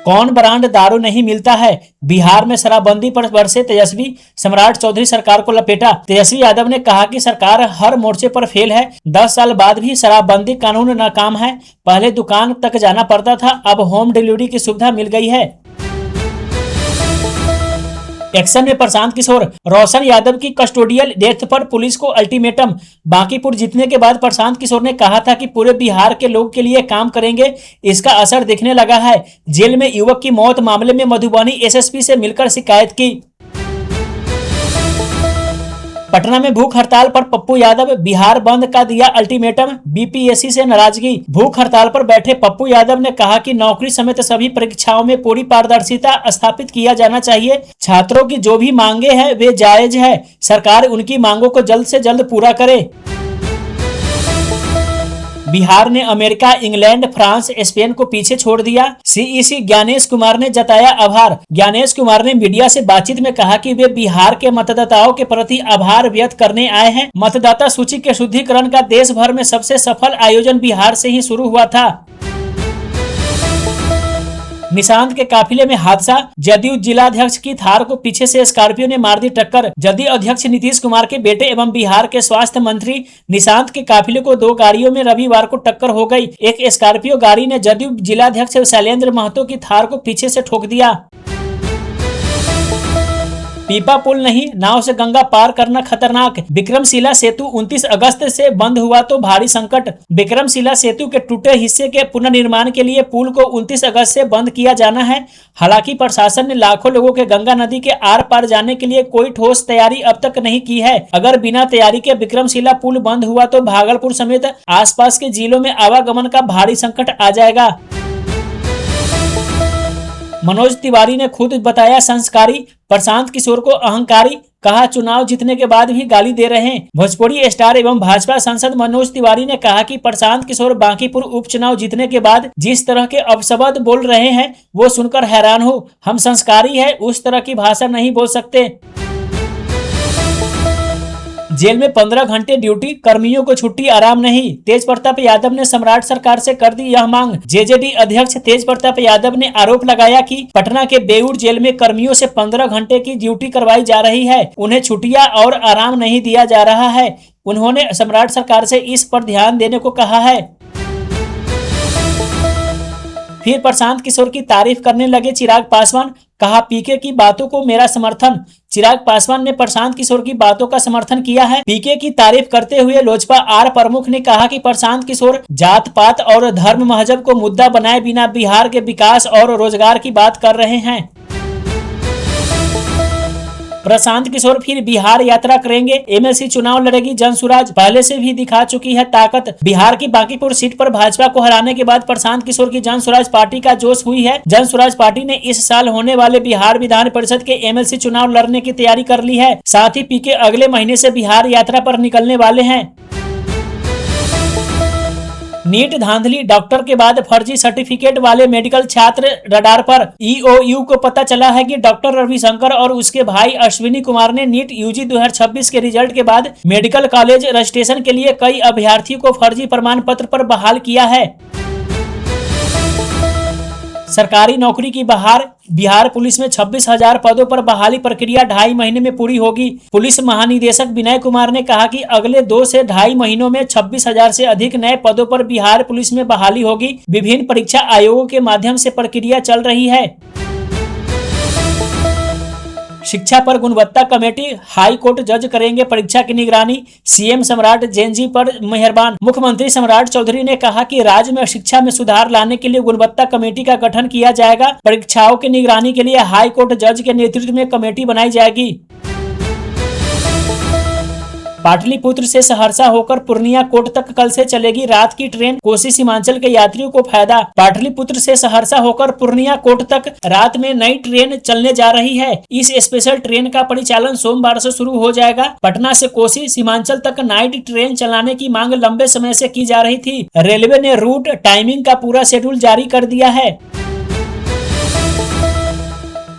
कौन ब्रांड दारू नहीं मिलता है? बिहार में शराबबंदी पर बरसे तेजस्वी, सम्राट चौधरी सरकार को लपेटा। तेजस्वी यादव ने कहा कि सरकार हर मोर्चे पर फेल है। 10 साल बाद भी शराबबंदी कानून नाकाम है। पहले दुकान तक जाना पड़ता था, अब होम डिलीवरी की सुविधा मिल गई है। एक्शन में प्रशांत किशोर, रोशन यादव की कस्टोडियल डेथ पर पुलिस को अल्टीमेटम। बांकीपुर जीतने के बाद प्रशांत किशोर ने कहा था कि पूरे बिहार के लोग के लिए काम करेंगे। इसका असर दिखने लगा है। जेल में युवक की मौत मामले में मधुबनी एसएसपी से मिलकर शिकायत की। पटना में भूख हड़ताल पर पप्पू यादव, बिहार बंद का दिया अल्टीमेटम। बीपीएससी से नाराजगी। भूख हड़ताल पर बैठे पप्पू यादव ने कहा कि नौकरी समेत सभी परीक्षाओं में पूरी पारदर्शिता स्थापित किया जाना चाहिए। छात्रों की जो भी मांगे हैं वे जायज है। सरकार उनकी मांगों को जल्द से जल्द पूरा करे। बिहार ने अमेरिका, इंग्लैंड, फ्रांस, स्पेन को पीछे छोड़ दिया। सीईसी ज्ञानेश कुमार ने जताया आभार। ज्ञानेश कुमार ने मीडिया से बातचीत में कहा कि वे बिहार के मतदाताओं के प्रति आभार व्यक्त करने आए हैं। मतदाता सूची के शुद्धिकरण का देश भर में सबसे सफल आयोजन बिहार से ही शुरू हुआ था। निशांत के काफिले में हादसा। जदयू जिलाध्यक्ष की थार को पीछे से स्कॉर्पियो ने मार दी टक्कर। जदयू अध्यक्ष नीतीश कुमार के बेटे एवं बिहार के स्वास्थ्य मंत्री निशांत के काफिले को 2 गाड़ियों में रविवार को टक्कर हो गई। एक स्कॉर्पियो गाड़ी ने जदयू जिलाध्यक्ष शैलेंद्र महतो की थार को पीछे से ठोक दिया। पीपा पुल नहीं, नाव से गंगा पार करना खतरनाक। विक्रमशिला सेतु 29 अगस्त से बंद हुआ तो भारी संकट। विक्रमशिला सेतु के टूटे हिस्से के पुनर्निर्माण के लिए पुल को 29 अगस्त से बंद किया जाना है। हालांकि प्रशासन ने लाखों लोगों के गंगा नदी के आर पार जाने के लिए कोई ठोस तैयारी अब तक नहीं की है। अगर बिना तैयारी के विक्रमशिला पुल बंद हुआ तो भागलपुर समेत आसपास के जिलों में आवागमन का भारी संकट आ जाएगा। मनोज तिवारी ने खुद बताया संस्कारी, प्रशांत किशोर को अहंकारी। कहा चुनाव जीतने के बाद भी गाली दे रहे हैं। भोजपुरी स्टार एवं भाजपा सांसद मनोज तिवारी ने कहा कि प्रशांत किशोर बांकीपुर उपचुनाव जीतने के बाद जिस तरह के अपशब्द बोल रहे हैं वो सुनकर हैरान हो। हम संस्कारी है, उस तरह की भाषा नहीं बोल सकते। जेल में 15 घंटे ड्यूटी, कर्मियों को छुट्टी आराम नहीं। तेज प्रताप यादव ने सम्राट सरकार से कर दी यह मांग। जेजेडी अध्यक्ष तेज प्रताप यादव ने आरोप लगाया कि पटना के बेऊर जेल में कर्मियों से 15 घंटे की ड्यूटी करवाई जा रही है। उन्हें छुट्टियां और आराम नहीं दिया जा रहा है। उन्होंने सम्राट सरकार से इस पर ध्यान देने को कहा है। फिर प्रशांत किशोर की तारीफ करने लगे चिराग पासवान। कहा पीके की बातों को मेरा समर्थन। चिराग पासवान ने प्रशांत किशोर की बातों का समर्थन किया है। पीके की तारीफ करते हुए लोजपा आर प्रमुख ने कहा कि प्रशांत किशोर जात पात और धर्म मजहब को मुद्दा बनाए बिना बिहार के विकास और रोजगार की बात कर रहे हैं। प्रशांत किशोर फिर बिहार यात्रा करेंगे। एमएलसी चुनाव लड़ेगी जनसुराज, पहले से भी दिखा चुकी है ताकत। बिहार की बांकीपुर सीट पर भाजपा को हराने के बाद प्रशांत किशोर की जनसुराज पार्टी का जोश हुई है। जनसुराज पार्टी ने इस साल होने वाले बिहार विधान परिषद के एमएलसी चुनाव लड़ने की तैयारी कर ली है। साथ ही पीके अगले महीने से बिहार यात्रा पर निकलने वाले हैं। नीट धांधली, डॉक्टर के बाद फर्जी सर्टिफिकेट वाले मेडिकल छात्र रडार पर। ईओयू को पता चला है कि डॉक्टर रविशंकर और उसके भाई अश्विनी कुमार ने नीट यूजी 2026 के रिजल्ट के बाद मेडिकल कॉलेज रजिस्ट्रेशन के लिए कई अभ्यर्थियों को फर्जी प्रमाण पत्र पर बहाल किया है। सरकारी नौकरी की बहार। बिहार पुलिस में 26,000 पदों पर बहाली प्रक्रिया 2.5 महीने में पूरी होगी। पुलिस महानिदेशक विनय कुमार ने कहा कि अगले 2 से 2.5 महीनों में 26,000 से अधिक नए पदों पर बिहार पुलिस में बहाली होगी। विभिन्न परीक्षा आयोगों के माध्यम से प्रक्रिया चल रही है। शिक्षा पर गुणवत्ता कमेटी, हाई कोर्ट जज करेंगे परीक्षा की निगरानी। सीएम सम्राट जेएनजी पर मेहरबान। मुख्यमंत्री सम्राट चौधरी ने कहा कि राज्य में शिक्षा में सुधार लाने के लिए गुणवत्ता कमेटी का गठन किया जाएगा। परीक्षाओं की निगरानी के लिए हाई कोर्ट जज के नेतृत्व में कमेटी बनाई जाएगी। पाटलिपुत्र से सहरसा होकर पूर्णिया कोट तक कल से चलेगी रात की ट्रेन। कोसी सीमांचल के यात्रियों को फायदा। पाटलिपुत्र से सहरसा होकर पूर्णिया कोट तक रात में नई ट्रेन चलने जा रही है। इस स्पेशल ट्रेन का परिचालन सोमवार से शुरू हो जाएगा। पटना से कोसी सीमांचल तक नाइट ट्रेन चलाने की मांग लंबे समय से की जा रही थी। रेलवे ने रूट टाइमिंग का पूरा शेड्यूल जारी कर दिया है।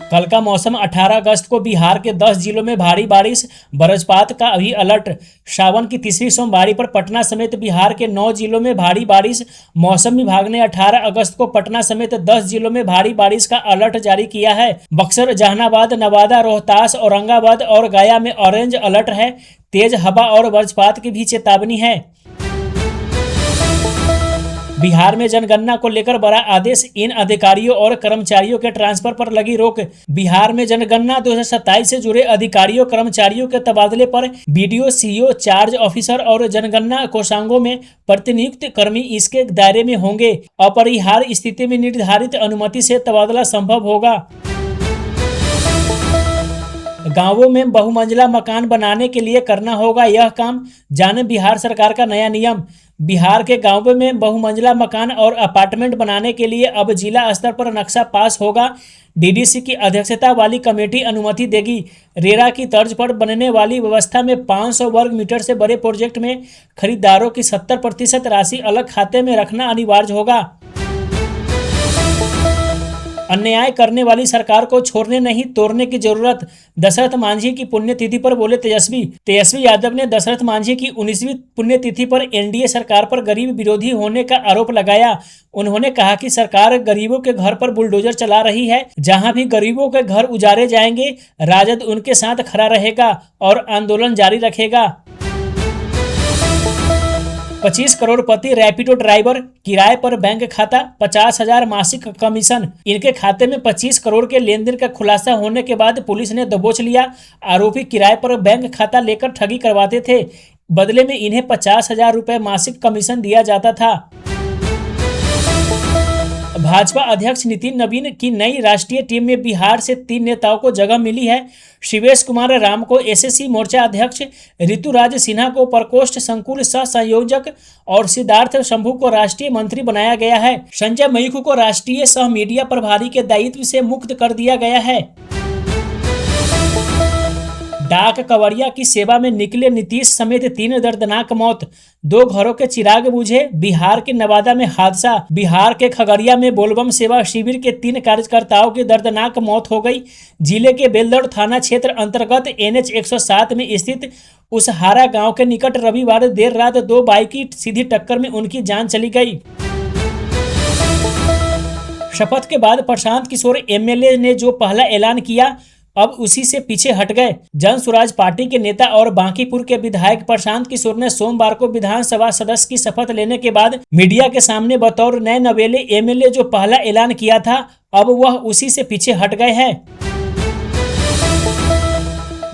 कल का मौसम 18 अगस्त को बिहार के 10 जिलों में भारी बारिश, वज्रपात का अभी अलर्ट। सावन की तीसरी सोमवारी पर पटना समेत बिहार के 9 जिलों में भारी बारिश। मौसम विभाग ने 18 अगस्त को पटना समेत 10 जिलों में भारी बारिश का अलर्ट जारी किया है। बक्सर, जहानाबाद, नवादा, रोहतास, औरंगाबाद और गया में ऑरेंज अलर्ट है। तेज हवा और वज्रपात की भी चेतावनी है। बिहार में जनगणना को लेकर बड़ा आदेश, इन अधिकारियों और कर्मचारियों के ट्रांसफर पर लगी रोक। बिहार में जनगणना 2027 से जुड़े अधिकारियों कर्मचारियों के तबादले पर बीडीओ, सीईओ, चार्ज ऑफिसर और जनगणना कोषांगों में प्रतिनियुक्त कर्मी इसके दायरे में होंगे। अपरिहार्य स्थिति में निर्धारित अनुमति से तबादला संभव होगा। गांवों में बहुमंजिला मकान बनाने के लिए करना होगा यह काम, जाने बिहार सरकार का नया नियम। बिहार के गांवों में बहुमंजिला मकान और अपार्टमेंट बनाने के लिए अब जिला स्तर पर नक्शा पास होगा। डीडीसी की अध्यक्षता वाली कमेटी अनुमति देगी। रेरा की तर्ज पर बनने वाली व्यवस्था में 500 वर्ग मीटर से बड़े प्रोजेक्ट में खरीदारों की 70% राशि अलग खाते में रखना अनिवार्य होगा। अन्याय करने वाली सरकार को छोड़ने नहीं, तोड़ने की जरूरत। दशरथ मांझी की पुण्यतिथि पर बोले तेजस्वी यादव ने दशरथ मांझी की 19वीं पुण्यतिथि पर एनडीए सरकार पर गरीब विरोधी होने का आरोप लगाया। उन्होंने कहा कि सरकार गरीबों के घर पर बुलडोजर चला रही है। जहां भी गरीबों के घर उजाड़े जाएंगे, राजद उनके साथ खड़ा रहेगा और आंदोलन जारी रखेगा। 25 करोड़पति रैपिडो ड्राइवर, किराए पर बैंक खाता, 50,000 मासिक कमीशन। इनके खाते में 25 करोड़ के लेन देन का खुलासा होने के बाद पुलिस ने दबोच लिया। आरोपी किराए पर बैंक खाता लेकर ठगी करवाते थे। बदले में इन्हें 50,000 रुपए मासिक कमीशन दिया जाता था। भाजपा अध्यक्ष नितिन नवीन की नई राष्ट्रीय टीम में बिहार से 3 नेताओं को जगह मिली है। शिवेश कुमार राम को एसएससी मोर्चा अध्यक्ष, ऋतुराज सिन्हा को प्रकोष्ठ संकुल सह संयोजक और सिद्धार्थ शंभू को राष्ट्रीय मंत्री बनाया गया है। संजय मयूख को राष्ट्रीय सह मीडिया प्रभारी के दायित्व से मुक्त कर दिया गया है। डाक कवरिया की सेवा में निकले नीतीश समेत 3 दर्दनाक मौत। 2 घरों के चिराग बुझे। बिहार के नवादा में हादसा। बिहार के खगड़िया में बोलबम सेवा शिविर के 3 कार्यकर्ताओं की दर्दनाक मौत हो गई। जिले के बेलदौर थाना क्षेत्र अंतर्गत NH 107 में स्थित उसहारा गांव के निकट रविवार देर रात 2 बाइक की सीधी टक्कर में उनकी जान चली गई। शपथ के बाद प्रशांत किशोर एमएलए ने जो पहला ऐलान किया, अब उसी से पीछे हट गए। जन स्वराज पार्टी के नेता और बांकीपुर के विधायक प्रशांत किशोर ने सोमवार को विधानसभा सदस्य की शपथ लेने के बाद मीडिया के सामने बतौर नए नवेले एमएलए जो पहला ऐलान किया था, अब वह उसी से पीछे हट गए हैं।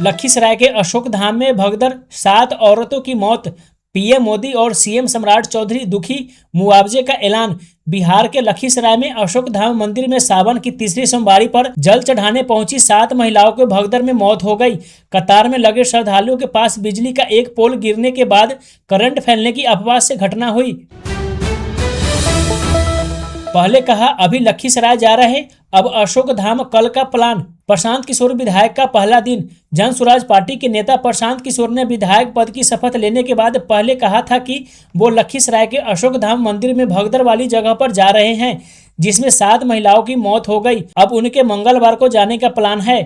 लखीसराय के अशोक धाम में भगदड़, 7 औरतों की मौत। पीएम मोदी और सीएम सम्राट चौधरी दुखी, मुआवजे का ऐलान। बिहार के लखीसराय में अशोक धाम मंदिर में सावन की तीसरी सोमवारी पर जल चढ़ाने पहुंची 7 महिलाओं के भगदड़ में मौत हो गई। कतार में लगे श्रद्धालुओं के पास बिजली का एक पोल गिरने के बाद करंट फैलने की अफवाह से घटना हुई। पहले कहा अभी लखीसराय जा रहे, अब अशोक धाम कल का प्लान। प्रशांत किशोर विधायक का पहला दिन। जन स्वराज पार्टी के नेता प्रशांत किशोर ने विधायक पद की शपथ लेने के बाद पहले कहा था कि वो लखीसराय के अशोक धाम मंदिर में भगदड़ वाली जगह पर जा रहे हैं, जिसमें 7 महिलाओं की मौत हो गई। अब उनके मंगलवार को जाने का प्लान है।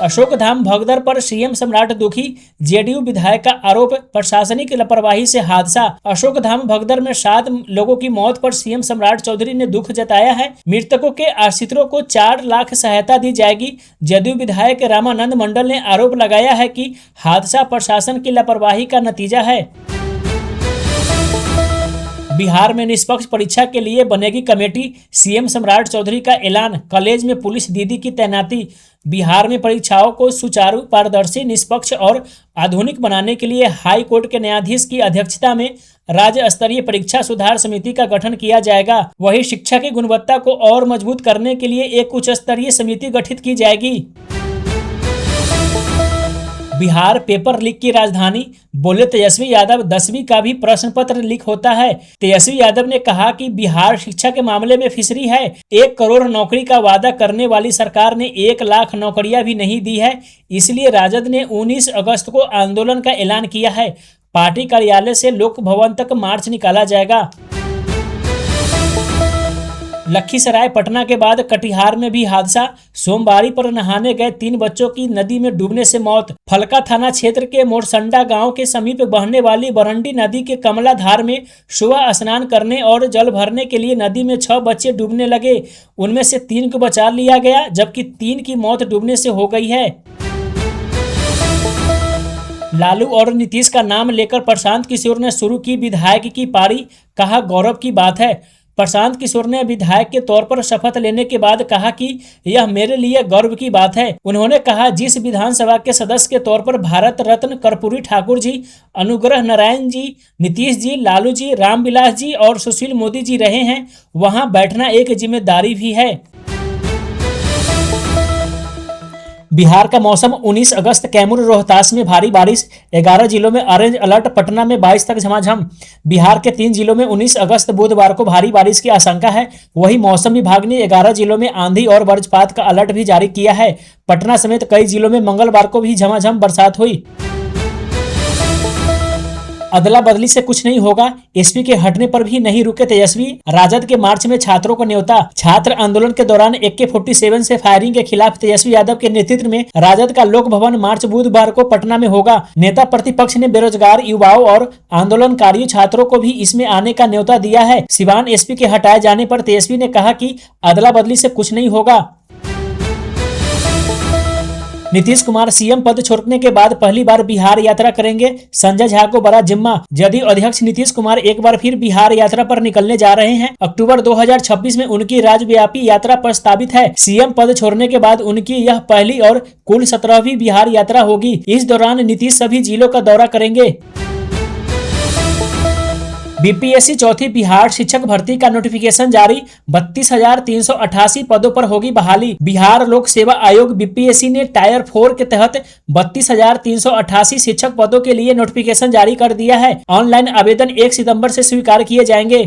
अशोक धाम भगदड़ पर सीएम सम्राट दुखी, जेडीयू विधायक का आरोप, प्रशासनिक लापरवाही से हादसा। अशोक धाम भगदड़ में 7 लोगों की मौत पर सीएम सम्राट चौधरी ने दुख जताया है। मृतकों के आश्रितों को 4 लाख सहायता दी जाएगी। जदयू विधायक रामानंद मंडल ने आरोप लगाया है कि हादसा प्रशासन की लापरवाही का नतीजा है। बिहार में निष्पक्ष परीक्षा के लिए बनेगी कमेटी, सीएम सम्राट चौधरी का ऐलान। कॉलेज में पुलिस दीदी की तैनाती। बिहार में परीक्षाओं को सुचारू, पारदर्शी, निष्पक्ष और आधुनिक बनाने के लिए हाई कोर्ट के न्यायाधीश की अध्यक्षता में राज्य स्तरीय परीक्षा सुधार समिति का गठन किया जाएगा। वहीं शिक्षा की गुणवत्ता को और मजबूत करने के लिए एक उच्च स्तरीय समिति गठित की जाएगी। बिहार पेपर लीक की राजधानी, बोले तेजस्वी यादव। 10वीं का भी प्रश्न पत्र लीक होता है। तेजस्वी यादव ने कहा कि बिहार शिक्षा के मामले में फिसरी है। 1 करोड़ नौकरी का वादा करने वाली सरकार ने 1 लाख नौकरियां भी नहीं दी है। इसलिए राजद ने 19 अगस्त को आंदोलन का ऐलान किया है। पार्टी कार्यालय से लोक भवन तक मार्च निकाला जाएगा। लखीसराय पटना के बाद कटिहार में भी हादसा। सोमवारी पर नहाने गए 3 बच्चों की नदी में डूबने से मौत। फलका थाना क्षेत्र के मोरसंडा गांव के समीप बहने वाली बरंडी नदी के कमला धार में सुबह स्नान करने और जल भरने के लिए नदी में 6 बच्चे डूबने लगे। उनमें से 3 को बचा लिया गया, जबकि 3 की मौत डूबने से हो गई है। लालू और नीतीश का नाम लेकर प्रशांत किशोर ने शुरू की विधायक की पारी, कहा गौरव की बात है। प्रशांत किशोर ने विधायक के तौर पर शपथ लेने के बाद कहा कि यह मेरे लिए गर्व की बात है। उन्होंने कहा, जिस विधानसभा के सदस्य के तौर पर भारत रत्न कर्पूरी ठाकुर जी, अनुग्रह नारायण जी, नीतीश जी, लालू जी, रामविलास जी और सुशील मोदी जी रहे हैं, वहां बैठना एक जिम्मेदारी भी है। बिहार का मौसम। 19 अगस्त कैमूर रोहतास में भारी बारिश, 11 जिलों में ऑरेंज अलर्ट, पटना में 22 तक झमाझम। बिहार के 3 जिलों में 19 अगस्त बुधवार को भारी बारिश की आशंका है। वहीं मौसम विभाग ने 11 जिलों में आंधी और वज्रपात का अलर्ट भी जारी किया है। पटना समेत कई जिलों में मंगलवार को भी झमाझम बरसात हुई। अदला बदली से कुछ नहीं होगा, एसपी के हटने पर भी नहीं रुके तेजस्वी। राजद के मार्च में छात्रों को न्योता। छात्र आंदोलन के दौरान AK-47 से फायरिंग के खिलाफ तेजस्वी यादव के नेतृत्व में राजद का लोक भवन मार्च बुधवार को पटना में होगा। नेता प्रतिपक्ष ने बेरोजगार युवाओं और आंदोलनकारी छात्रों को भी इसमें आने का न्योता दिया है। सिवान एसपी के हटाए जाने पर तेजस्वी ने कहा कि अदला बदली से कुछ नहीं होगा। नीतीश कुमार सीएम पद छोड़ने के बाद पहली बार बिहार यात्रा करेंगे, संजय झा को बड़ा जिम्मा। जदयू अध्यक्ष नीतीश कुमार एक बार फिर बिहार यात्रा पर निकलने जा रहे हैं। अक्टूबर 2026 में उनकी राज्यव्यापी यात्रा प्रस्तावित है। सीएम पद छोड़ने के बाद उनकी यह पहली और कुल 17वीं बिहार यात्रा होगी। इस दौरान नीतीश सभी जिलों का दौरा करेंगे। बीपीएससी चौथी बिहार शिक्षक भर्ती का नोटिफिकेशन जारी। 32,388 पदों पर होगी बहाली। बिहार लोक सेवा आयोग बीपीएससी ने टायर 4 के तहत 32,388 शिक्षक पदों के लिए नोटिफिकेशन जारी कर दिया है। ऑनलाइन आवेदन 1 सितंबर से स्वीकार किए जाएंगे।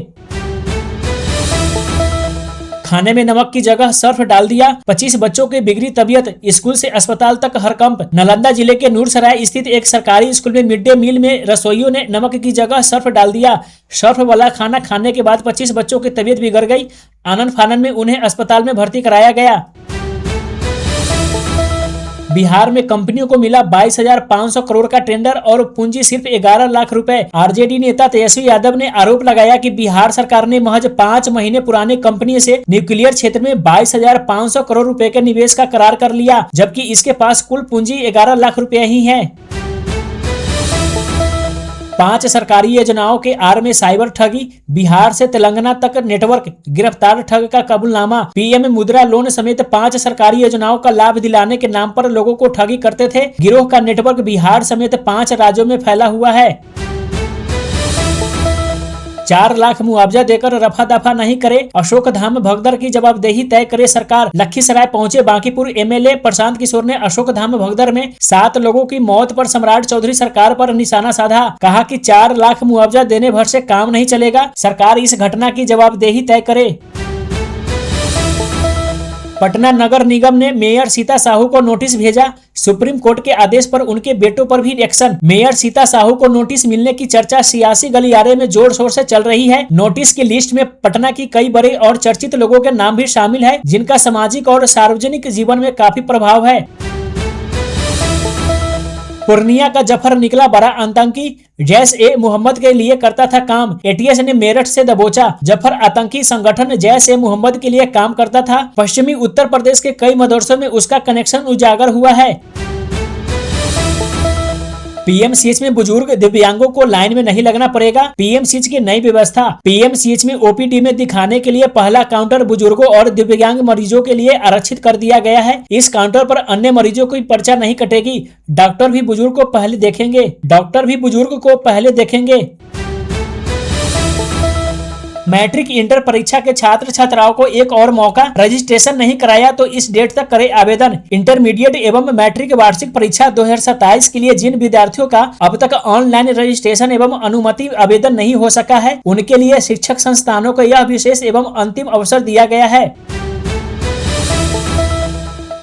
खाने में नमक की जगह सर्फ डाल दिया, 25 बच्चों की बिगड़ी तबीयत, स्कूल से अस्पताल तक हड़कंप। नालंदा जिले के नूरसराय स्थित एक सरकारी स्कूल में मिड डे मील में रसोइयों ने नमक की जगह सर्फ डाल दिया। सर्फ वाला खाना खाने के बाद 25 बच्चों की तबीयत बिगड़ गई। आनन फानन में उन्हें अस्पताल में भर्ती कराया गया। बिहार में कंपनियों को मिला 22,500 करोड़ का टेंडर और पूंजी सिर्फ 11 लाख रुपए। आरजेडी नेता तेजस्वी यादव ने आरोप लगाया कि बिहार सरकार ने महज 5 महीने पुराने कंपनी से न्यूक्लियर क्षेत्र में 22,500 करोड़ रुपए के निवेश का करार कर लिया, जबकि इसके पास कुल पूंजी 11 लाख रुपए ही है। 5 सरकारी योजनाओं के आड़ में साइबर ठगी, बिहार से तेलंगाना तक नेटवर्क, गिरफ्तार ठग का कबूलनामा। पीएम मुद्रा लोन समेत 5 सरकारी योजनाओं का लाभ दिलाने के नाम पर लोगों को ठगी करते थे। गिरोह का नेटवर्क बिहार समेत 5 राज्यों में फैला हुआ है। 4 लाख मुआवजा देकर रफा दफा नहीं करे, अशोक धाम भगदड़ की जवाबदेही तय करे सरकार। लखीसराय पहुंचे बांकीपुर एमएलए प्रशांत किशोर ने अशोक धाम भगदड़ में 7 लोगों की मौत पर सम्राट चौधरी सरकार पर निशाना साधा। कहा कि 4 लाख मुआवजा देने भर से काम नहीं चलेगा, सरकार इस घटना की जवाबदेही तय करे। पटना नगर निगम ने मेयर सीता साहू को नोटिस भेजा। सुप्रीम कोर्ट के आदेश पर उनके बेटों पर भी एक्शन। मेयर सीता साहू को नोटिस मिलने की चर्चा सियासी गलियारे में जोर शोर से चल रही है। नोटिस की लिस्ट में पटना की कई बड़े और चर्चित लोगों के नाम भी शामिल है, जिनका सामाजिक और सार्वजनिक जीवन में काफी प्रभाव है। पूर्णिया का जफर निकला बड़ा आतंकी, जैश-ए-मोहम्मद के लिए करता था काम। एटीएस ने मेरठ से दबोचा। जफर आतंकी संगठन जैश-ए-मोहम्मद के लिए काम करता था। पश्चिमी उत्तर प्रदेश के कई मदरसों में उसका कनेक्शन उजागर हुआ है। पीएमसीएच में बुजुर्ग दिव्यांगों को लाइन में नहीं लगना पड़ेगा, पीएमसीएच की नई व्यवस्था। पीएमसीएच में ओपीडी में दिखाने के लिए पहला काउंटर बुजुर्गों और दिव्यांग मरीजों के लिए आरक्षित कर दिया गया है। इस काउंटर पर अन्य मरीजों की पर्चा नहीं कटेगी। डॉक्टर भी बुजुर्ग को पहले देखेंगे। मैट्रिक इंटर परीक्षा के छात्र छात्राओं को एक और मौका, रजिस्ट्रेशन नहीं कराया तो इस डेट तक करे आवेदन। इंटरमीडिएट एवं मैट्रिक वार्षिक परीक्षा 2027 के लिए जिन विद्यार्थियों का अब तक ऑनलाइन रजिस्ट्रेशन एवं अनुमति आवेदन नहीं हो सका है, उनके लिए शिक्षक संस्थानों को यह विशेष एवं अंतिम अवसर दिया गया है।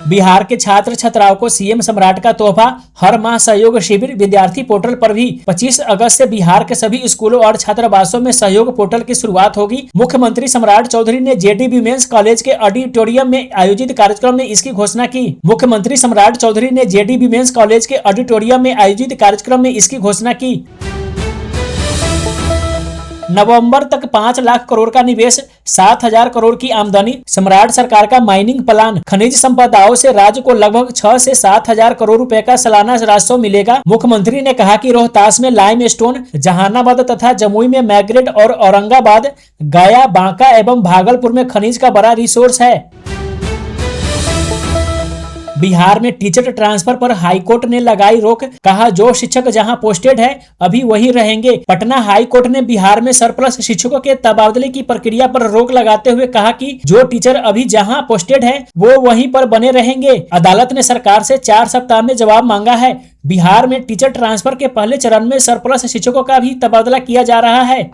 बिहार के छात्र छात्राओं को सीएम सम्राट का तोहफा, हर माह सहयोग शिविर। विद्यार्थी पोर्टल पर भी 25 अगस्त से बिहार के सभी स्कूलों और छात्रावासों में सहयोग पोर्टल की शुरुआत होगी। मुख्यमंत्री सम्राट चौधरी ने जेडी विमेंस कॉलेज के ऑडिटोरियम में आयोजित कार्यक्रम में इसकी घोषणा की। मुख्यमंत्री सम्राट चौधरी ने जेडी विमेंस कॉलेज के ऑडिटोरियम में आयोजित कार्यक्रम में इसकी घोषणा की। नवंबर तक 5 लाख करोड़ का निवेश, 7,000 करोड़ की आमदनी। सम्राट सरकार का माइनिंग प्लान, खनिज संपदाओं से राज्य को लगभग 6 से 7,000 करोड़ रुपए का सालाना राजस्व मिलेगा। मुख्यमंत्री ने कहा कि रोहतास में लाइमस्टोन, जहानाबाद तथा जमुई में मैग्नेट और औरंगाबाद, गया, बांका एवं भागलपुर में खनिज का बड़ा रिसोर्स है। बिहार में टीचर ट्रांसफर पर हाईकोर्ट ने लगाई रोक, कहा जो शिक्षक जहां पोस्टेड है अभी वहीं रहेंगे। पटना हाईकोर्ट ने बिहार में सरप्लस शिक्षकों के तबादले की प्रक्रिया पर रोक लगाते हुए कहा कि जो टीचर अभी जहां पोस्टेड है वो वहीं पर बने रहेंगे। अदालत ने सरकार से 4 सप्ताह में जवाब मांगा है। बिहार में टीचर ट्रांसफर के पहले चरण में सरप्लस शिक्षकों का भी तबादला किया जा रहा है।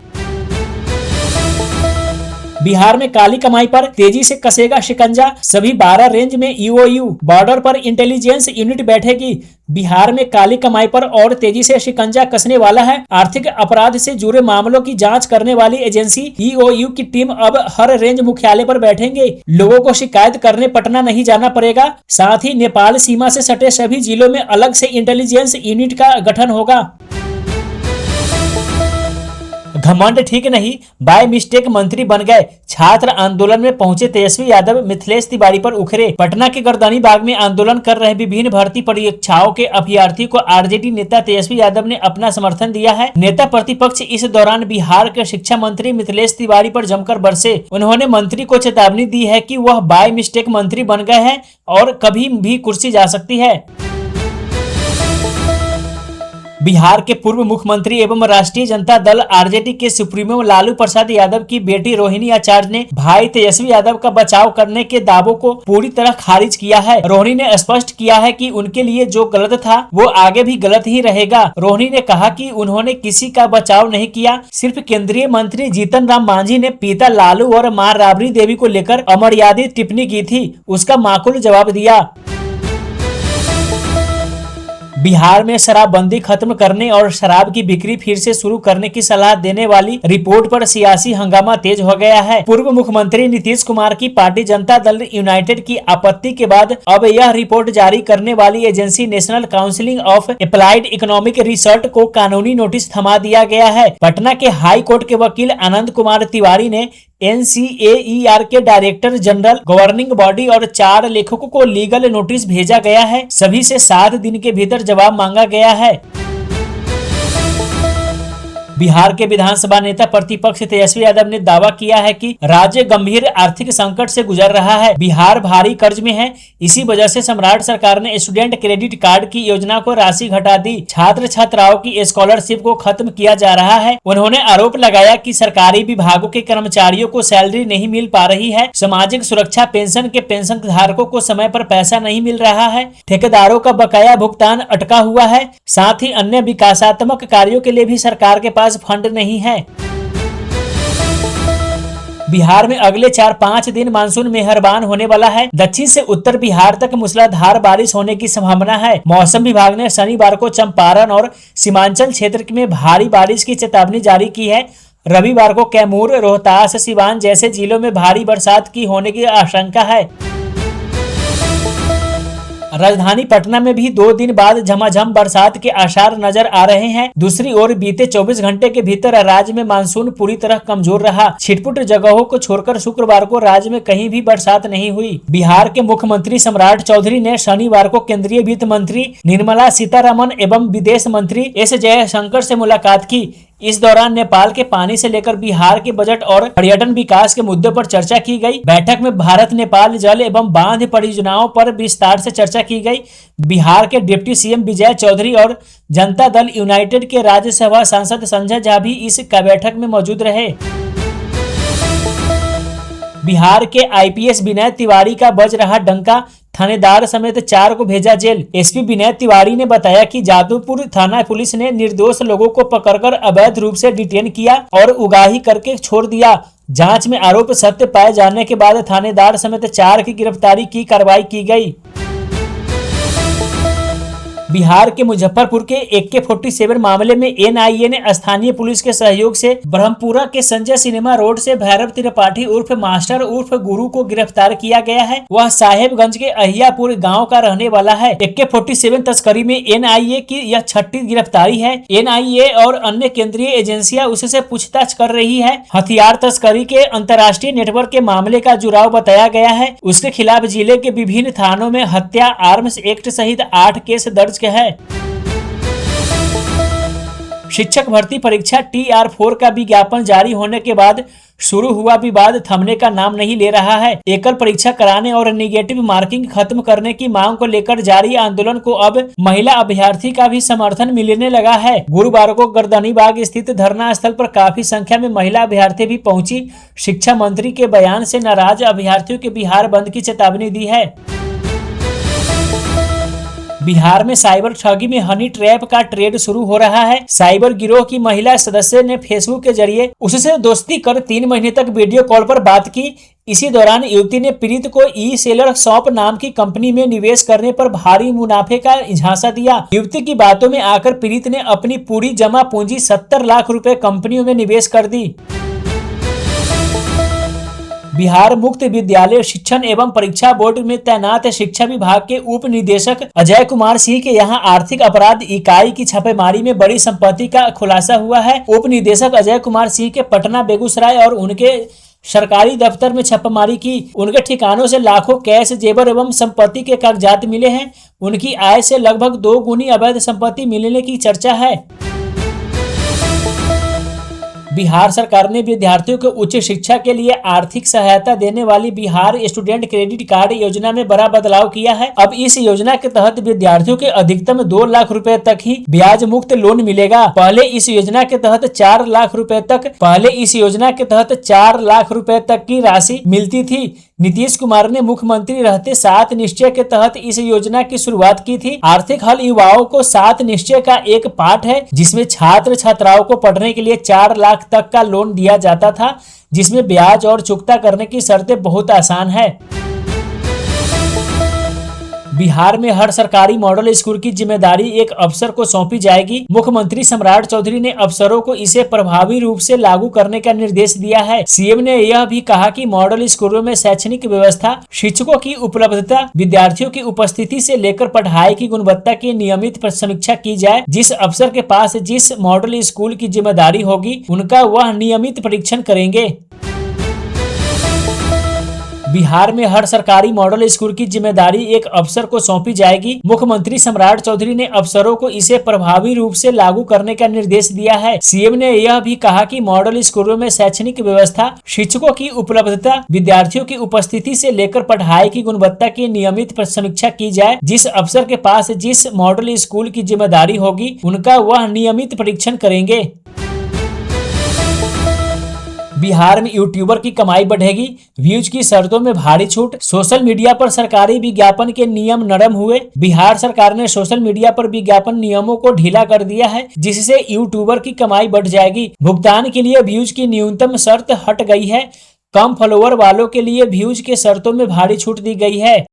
बिहार में काली कमाई पर तेजी से कसेगा शिकंजा, सभी 12 रेंज में ईओयू, बॉर्डर पर इंटेलिजेंस यूनिट बैठेगी। बिहार में काली कमाई पर और तेजी से शिकंजा कसने वाला है। आर्थिक अपराध से जुड़े मामलों की जांच करने वाली एजेंसी ईओयू की टीम अब हर रेंज मुख्यालय पर बैठेंगे। लोगों को शिकायत करने पटना नहीं जाना पड़ेगा। साथ ही नेपाल सीमा से सटे सभी जिलों में अलग से इंटेलिजेंस यूनिट का गठन होगा। घमंड ठीक नहीं, बाय मिस्टेक मंत्री बन गए। छात्र आंदोलन में पहुंचे तेजस्वी यादव मिथिलेश तिवारी पर उखरे। पटना के गर्दनी बाग में आंदोलन कर रहे विभिन्न भर्ती परीक्षाओं के अभ्यर्थी को आरजेडी नेता तेजस्वी यादव ने अपना समर्थन दिया है। नेता प्रतिपक्ष इस दौरान बिहार के शिक्षा मंत्री मिथिलेश तिवारी पर जमकर बरसे। उन्होंने मंत्री को चेतावनी दी है कि वह बाय मिस्टेक मंत्री बन गए हैं और कभी भी कुर्सी जा सकती है। बिहार के पूर्व मुख्यमंत्री एवं राष्ट्रीय जनता दल आरजेडी के सुप्रीमो लालू प्रसाद यादव की बेटी रोहिणी आचार्य ने भाई तेजस्वी यादव का बचाव करने के दावों को पूरी तरह खारिज किया है। रोहिणी ने स्पष्ट किया है कि उनके लिए जो गलत था वो आगे भी गलत ही रहेगा। रोहिणी ने कहा कि उन्होंने किसी का बचाव नहीं किया, सिर्फ केंद्रीय मंत्री जीतन राम मांझी ने पिता लालू और मां राबड़ी देवी को लेकर अमर्यादित टिप्पणी की थी, उसका माकूल जवाब दिया। बिहार में शराबबंदी खत्म करने और शराब की बिक्री फिर से शुरू करने की सलाह देने वाली रिपोर्ट पर सियासी हंगामा तेज हो गया है। पूर्व मुख्यमंत्री नीतीश कुमार की पार्टी जनता दल यूनाइटेड की आपत्ति के बाद अब यह रिपोर्ट जारी करने वाली agency national council of applied economic research को कानूनी नोटिस थमा दिया गया है। पटना के हाई कोर्ट के वकील आनंद कुमार तिवारी ने NCAER के डायरेक्टर जनरल, गवर्निंग बॉडी और 4 लेखकों को लीगल नोटिस भेजा गया है। सभी से 7 दिन के भीतर जवाब मांगा गया है। बिहार के विधानसभा नेता प्रतिपक्ष तेजस्वी यादव ने दावा किया है कि राज्य गंभीर आर्थिक संकट से गुजर रहा है। बिहार भारी कर्ज में है, इसी वजह से सम्राट सरकार ने स्टूडेंट क्रेडिट कार्ड की योजना को राशि घटा दी। छात्र छात्राओं की स्कॉलरशिप को खत्म किया जा रहा है। उन्होंने आरोप लगाया कि सरकारी विभागों के कर्मचारियों को सैलरी नहीं मिल पा रही है। सामाजिक सुरक्षा पेंशन के पेंशन धारकों को समय पर पैसा नहीं मिल रहा है। ठेकेदारों का बकाया भुगतान अटका हुआ है। साथ ही अन्य विकासात्मक कार्यों के लिए भी सरकार के पास फंड नहीं है। बिहार में अगले 4-5 दिन मानसून मेहरबान होने वाला है। दक्षिण से उत्तर बिहार तक मूसलाधार बारिश होने की संभावना है। मौसम विभाग ने शनिवार को चंपारण और सीमांचल क्षेत्र में भारी बारिश की चेतावनी जारी की है। रविवार को कैमूर, रोहतास, सिवान जैसे जिलों में भारी बरसात की होने की आशंका है। राजधानी पटना में भी 2 दिन बाद झमाझम बरसात के आसार नजर आ रहे हैं। दूसरी ओर बीते 24 घंटे के भीतर राज्य में मानसून पूरी तरह कमजोर रहा। छिटपुट जगहों को छोड़कर शुक्रवार को राज्य में कहीं भी बरसात नहीं हुई। बिहार के मुख्यमंत्री सम्राट चौधरी ने शनिवार को केंद्रीय वित्त मंत्री निर्मला सीतारमण एवं विदेश मंत्री एस जयशंकर से मुलाकात की। इस दौरान नेपाल के पानी से लेकर बिहार के बजट और पर्यटन विकास के मुद्दों पर चर्चा की गई। बैठक में भारत नेपाल जल एवं बांध परियोजनाओं पर विस्तार से चर्चा की गई। बिहार के डिप्टी सीएम विजय चौधरी और जनता दल यूनाइटेड के राज्यसभा सांसद संजय झा भी इस बैठक में मौजूद रहे। बिहार के आईपीएस विनय तिवारी का बज रहा डंका, थानेदार समेत 4 को भेजा जेल। एसपी विनय तिवारी ने बताया कि जादूपुर थाना पुलिस ने निर्दोष लोगों को पकड़कर अवैध रूप से डिटेन किया और उगाही करके छोड़ दिया। जांच में आरोप सत्य पाए जाने के बाद थानेदार समेत 4 की गिरफ्तारी की कार्रवाई की गई। बिहार के मुजफ्फरपुर के AK-47 मामले में NIA ने स्थानीय पुलिस के सहयोग से ब्रह्मपुरा के संजय सिनेमा रोड से भैरव त्रिपाठी उर्फ मास्टर उर्फ गुरु को गिरफ्तार किया गया है। वह साहेबगंज के अहियापुर गांव का रहने वाला है। AK-47 तस्करी में NIA की यह 6ठी गिरफ्तारी है। NIA और अन्य केंद्रीय एजेंसियां उससे पूछताछ कर रही है। हथियार तस्करी के अंतर्राष्ट्रीय नेटवर्क के मामले का जुड़ाव बताया गया है। उसके खिलाफ जिले के विभिन्न थानों में हत्या, आर्म्स एक्ट सहित 8 केस दर्ज है। शिक्षक भर्ती परीक्षा TR4 का विज्ञापन जारी होने के बाद शुरू हुआ विवाद थमने का नाम नहीं ले रहा है। एकल परीक्षा कराने और निगेटिव मार्किंग खत्म करने की मांग को लेकर जारी आंदोलन को अब महिला अभ्यर्थी का भी समर्थन मिलने लगा है। गुरुवार को गर्दनीबाग स्थित धरना स्थल पर काफी संख्या में महिला अभ्यर्थी भी पहुंची। शिक्षा मंत्री के बयान से नाराज अभ्यर्थियों के बिहार बंद की चेतावनी दी है। बिहार में साइबर ठगी में हनी ट्रैप का ट्रेड शुरू हो रहा है। साइबर गिरोह की महिला सदस्य ने फेसबुक के जरिए उससे दोस्ती कर 3 महीने तक वीडियो कॉल पर बात की। इसी दौरान युवती ने पीड़ित को ई-सेलर शॉप नाम की कंपनी में निवेश करने पर भारी मुनाफे का झांसा दिया। युवती की बातों में आकर पीड़ित ने अपनी पूरी जमा पूंजी 70 लाख रुपए कंपनियों में निवेश कर दी। बिहार मुक्त विद्यालय शिक्षण एवं परीक्षा बोर्ड में तैनात शिक्षा विभाग के उप निदेशक अजय कुमार सिंह के यहां आर्थिक अपराध इकाई की छापेमारी में बड़ी संपत्ति का खुलासा हुआ है। उप निदेशक अजय कुमार सिंह के पटना, बेगूसराय और उनके सरकारी दफ्तर में छापेमारी की। उनके ठिकानों से लाखों कैश, जेवर एवं संपत्ति के कागजात मिले हैं। उनकी आय से लगभग 2 गुनी अवैध संपत्ति मिलने की चर्चा है। बिहार सरकार ने विद्यार्थियों को उच्च शिक्षा के लिए आर्थिक सहायता देने वाली बिहार स्टूडेंट क्रेडिट कार्ड योजना में बड़ा बदलाव किया है। अब इस योजना के तहत विद्यार्थियों के अधिकतम 2 लाख रुपए तक ही ब्याज मुक्त लोन मिलेगा। पहले इस योजना के तहत 4 लाख रुपए तक की राशि मिलती थी। नीतीश कुमार ने मुख्यमंत्री रहते 7 निश्चय के तहत इस योजना की शुरुआत की थी। आर्थिक हल युवाओं को 7 निश्चय का एक पाठ है, जिसमें छात्र छात्राओं को पढ़ने के लिए 4 लाख तक का लोन दिया जाता था, जिसमें ब्याज और चुकता करने की शर्तें बहुत आसान है। बिहार में हर सरकारी मॉडल स्कूल की जिम्मेदारी एक अफसर को सौंपी जाएगी। मुख्यमंत्री सम्राट चौधरी ने अफसरों को इसे प्रभावी रूप से लागू करने का निर्देश दिया है। सीएम ने यह भी कहा कि मॉडल स्कूलों में शैक्षणिक व्यवस्था, शिक्षकों की उपलब्धता, विद्यार्थियों की उपस्थिति से लेकर पढ़ाई की गुणवत्ता की नियमित समीक्षा की जाए। जिस अफसर के पास जिस मॉडल स्कूल की जिम्मेदारी होगी, उनका वह नियमित परीक्षण करेंगे। बिहार में हर सरकारी मॉडल स्कूल की जिम्मेदारी एक अफसर को सौंपी जाएगी। मुख्यमंत्री सम्राट चौधरी ने अफसरों को इसे प्रभावी रूप से लागू करने का निर्देश दिया है। सीएम ने यह भी कहा कि मॉडल स्कूलों में शैक्षणिक व्यवस्था, शिक्षकों की उपलब्धता, विद्यार्थियों की उपस्थिति से लेकर पढ़ाई की गुणवत्ता की नियमित समीक्षा की जाए। जिस अफसर के पास जिस मॉडल स्कूल की जिम्मेदारी होगी, उनका वह नियमित परीक्षण करेंगे। बिहार में यूट्यूबर की कमाई बढ़ेगी, व्यूज की शर्तों में भारी छूट। सोशल मीडिया पर सरकारी विज्ञापन के नियम नरम हुए। बिहार सरकार ने सोशल मीडिया पर विज्ञापन नियमों को ढीला कर दिया है, जिससे यूट्यूबर की कमाई बढ़ जाएगी। भुगतान के लिए व्यूज की न्यूनतम शर्त हट गई है। कम फॉलोअर वालों के लिए व्यूज के शर्तों में भारी छूट दी गई है।